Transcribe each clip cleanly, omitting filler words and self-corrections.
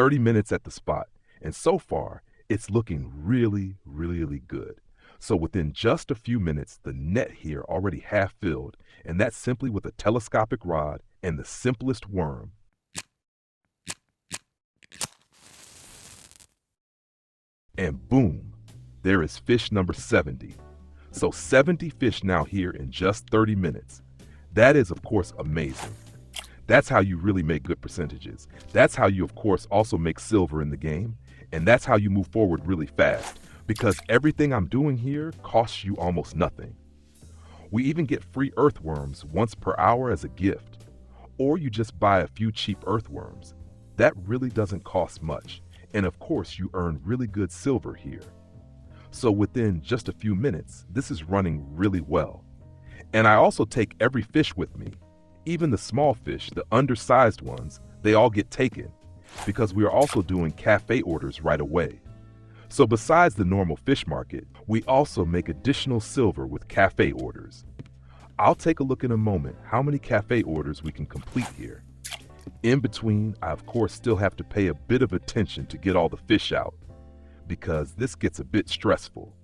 30 minutes at the spot, and so far, it's looking really, really good. So within just a few minutes, the net here already half filled, and that's simply with a telescopic rod and the simplest worm. And boom, there is fish number 70. So 70 fish now here in just 30 minutes. That is, of course, amazing. That's how you really make good percentages. That's how you, of course, also make silver in the game. And that's how you move forward really fast, because everything I'm doing here costs you almost nothing. We even get free earthworms once per hour as a gift. Or you just buy a few cheap earthworms. That really doesn't cost much. And of course, you earn really good silver here. So within just a few minutes, this is running really well. And I also take every fish with me. Even the small fish, the undersized ones, they all get taken, because we are also doing café orders right away. So besides the normal fish market, we also make additional silver with café orders. I'll take a look in a moment how many café orders we can complete here. In between, I of course still have to pay a bit of attention to get all the fish out, because this gets a bit stressful.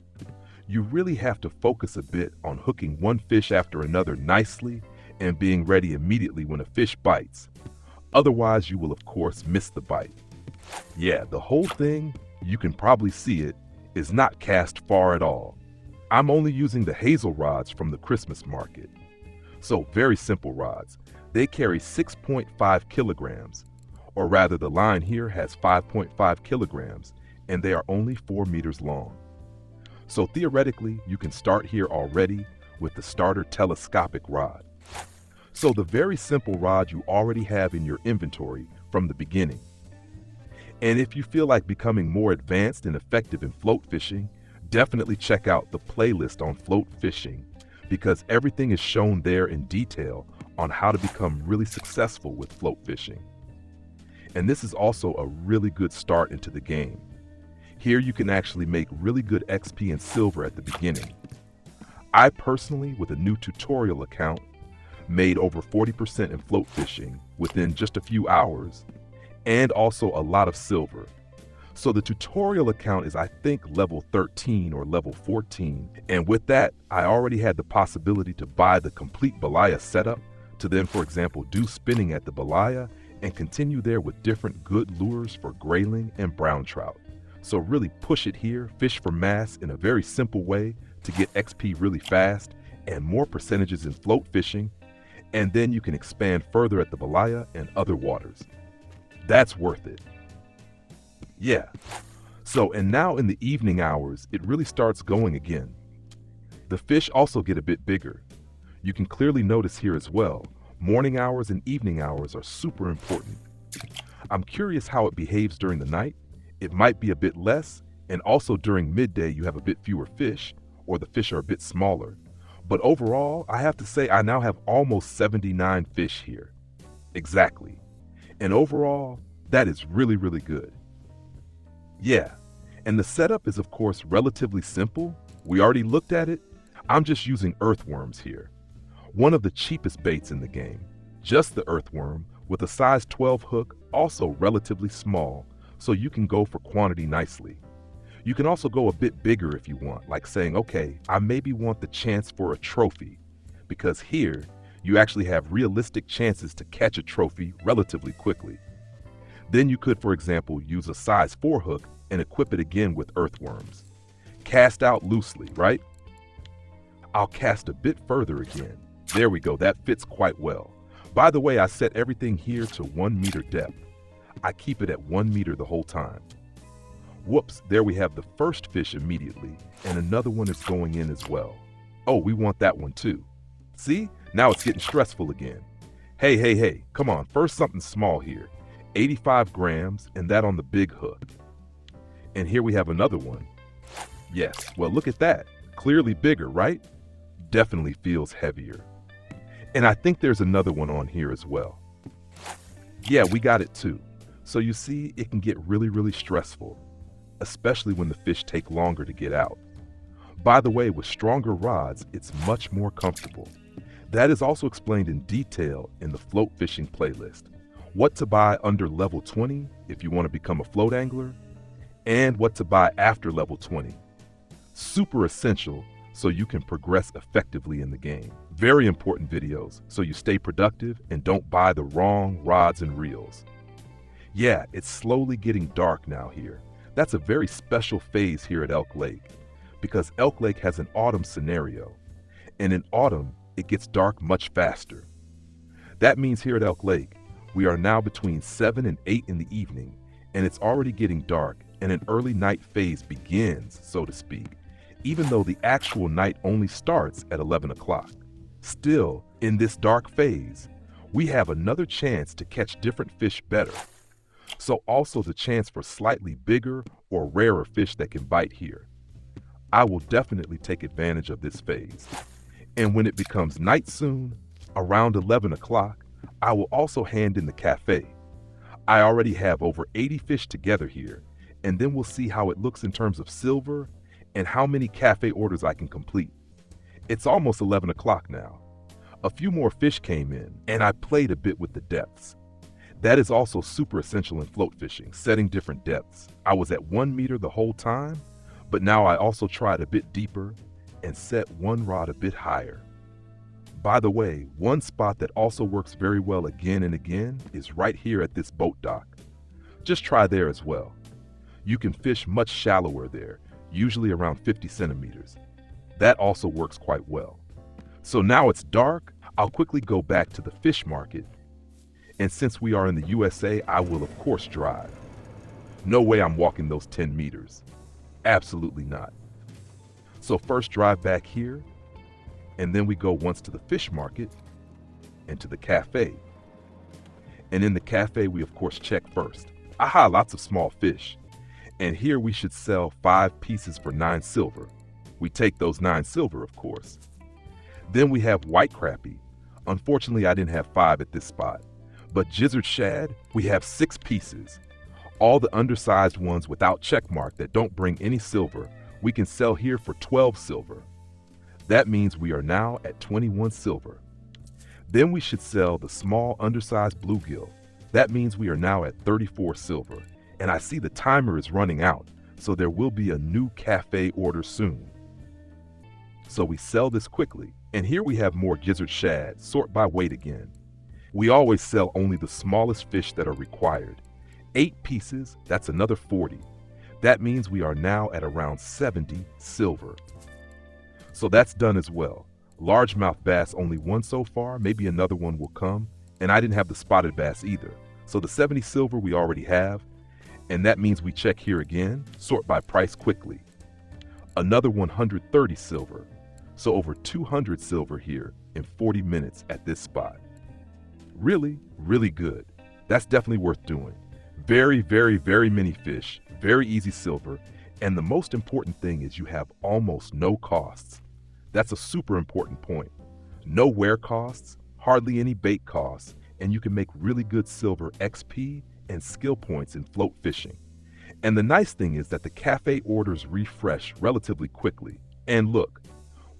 You really have to focus a bit on hooking one fish after another nicely and being ready immediately when a fish bites. Otherwise, you will of course miss the bite. Yeah, the whole thing, you can probably see it, is not cast far at all. I'm only using the hazel rods from the Christmas market. So very simple rods. They carry 6.5 kilograms, or rather the line here has 5.5 kilograms, and they are only 4 meters long. So theoretically, you can start here already with the starter telescopic rod. So the very simple rod you already have in your inventory from the beginning. And if you feel like becoming more advanced and effective in float fishing, definitely check out the playlist on float fishing, because everything is shown there in detail on how to become really successful with float fishing. And this is also a really good start into the game. Here you can actually make really good XP and silver at the beginning. I personally, with a new tutorial account, made over 40% in float fishing within just a few hours, and also a lot of silver. So the tutorial account is, I think, level 13 or level 14, and with that, I already had the possibility to buy the complete Belaya setup to then, for example, do spinning at the Belaya and continue there with different good lures for grayling and brown trout. So really push it here, fish for mass in a very simple way to get XP really fast and more percentages in float fishing, and then you can expand further at the Belaya and other waters. That's worth it. Yeah. So, and now in the evening hours, it really starts going again. The fish also get a bit bigger. You can clearly notice here as well, morning hours and evening hours are super important. I'm curious how it behaves during the night. It might be a bit less, and also during midday you have a bit fewer fish, or the fish are a bit smaller. But overall, I have to say I now have almost 79 fish here. Exactly. And overall, that is really, really good. Yeah, and the setup is of course relatively simple. We already looked at it. I'm just using earthworms here. One of the cheapest baits in the game. Just the earthworm with a size 12 hook, also relatively small, so you can go for quantity nicely. You can also go a bit bigger if you want, like saying, okay, I maybe want the chance for a trophy, because here you actually have realistic chances to catch a trophy relatively quickly. Then you could, for example, use a size 4 hook and equip it again with earthworms. Cast out loosely, right? I'll cast a bit further again. There we go, that fits quite well. By the way, I set everything here to 1 meter depth. I keep it at 1 meter the whole time. Whoops, there we have the first fish immediately, and another one is going in as well. Oh, we want that one too. See, now it's getting stressful again. Hey, come on, first something small here. 85 grams, and that on the big hook. And here we have another one. Yes, well look at that, clearly bigger, right? Definitely feels heavier. And I think there's another one on here as well. Yeah, we got it too. So you see, it can get really, really stressful, especially when the fish take longer to get out. By the way, with stronger rods, it's much more comfortable. That is also explained in detail in the float fishing playlist. what to buy under level 20 if you want to become a float angler, and what to buy after level 20. Super essential so you can progress effectively in the game. Very important videos so you stay productive and don't buy the wrong rods and reels. Yeah, it's slowly getting dark now here. That's a very special phase here at Elk Lake because Elk Lake has an autumn scenario, and in autumn it gets dark much faster. That means here at Elk Lake we are now between 7 and 8 in the evening, and it's already getting dark and an early night phase begins, so to speak, even though the actual night only starts at 11 o'clock. Still, in this dark phase, we have another chance to catch different fish better. So also the chance for slightly bigger or rarer fish that can bite here. I will definitely take advantage of this phase. And when it becomes night soon, around 11 o'clock, I will also hand in the café. I already have over 80 fish together here, and then we'll see how it looks in terms of silver and how many café orders I can complete. It's almost 11 o'clock now. A few more fish came in, and I played a bit with the depths. That is also super essential in float fishing, setting different depths. I was at 1 meter the whole time, but now I also tried a bit deeper and set one rod a bit higher. By the way, one spot that also works very well again and again is right here at this boat dock. Just try there as well. You can fish much shallower there, usually around 50 centimeters. That also works quite well. So now it's dark, I'll quickly go back to the fish market. And since we are in the USA, I will of course drive. No way I'm walking those 10 meters. Absolutely not. So first drive back here, and then we go once to the fish market and to the cafe. And in the cafe, we of course check first. Aha, lots of small fish. And here we should sell 5 pieces for 9 silver. We take those 9 silver, of course. Then we have white crappie. Unfortunately, I didn't have 5 at this spot. But gizzard shad, we have 6 pieces. All the undersized ones without check mark that don't bring any silver, we can sell here for 12 silver. That means we are now at 21 silver. Then we should sell the small undersized bluegill. That means we are now at 34 silver. And I see the timer is running out, so there will be a new cafe order soon. So we sell this quickly, and here we have more gizzard shad, sort by weight again. We always sell only the smallest fish that are required. 8 pieces, that's another 40. That means we are now at around 70 silver. So that's done as well. Largemouth bass, only 1 so far, maybe another one will come, and I didn't have the spotted bass either. So the 70 silver we already have, and that means we check here again, sort by price quickly. Another 130 silver, so over 200 silver here in 40 minutes at this spot. Really, really good. That's definitely worth doing. Very, very, very many fish, very easy silver, and the most important thing is you have almost no costs. That's a super important point. No wear costs, hardly any bait costs, and you can make really good silver XP and skill points in float fishing. And the nice thing is that the cafe orders refresh relatively quickly. And look,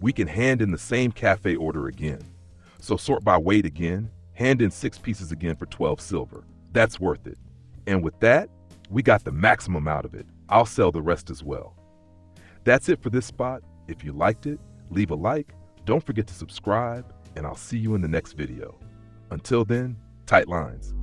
we can hand in the same cafe order again. So sort by weight again, hand in 6 pieces again for 12 silver. That's worth it. And with that, we got the maximum out of it. I'll sell the rest as well. That's it for this spot. If you liked it, leave a like, don't forget to subscribe, and I'll see you in the next video. Until then, tight lines.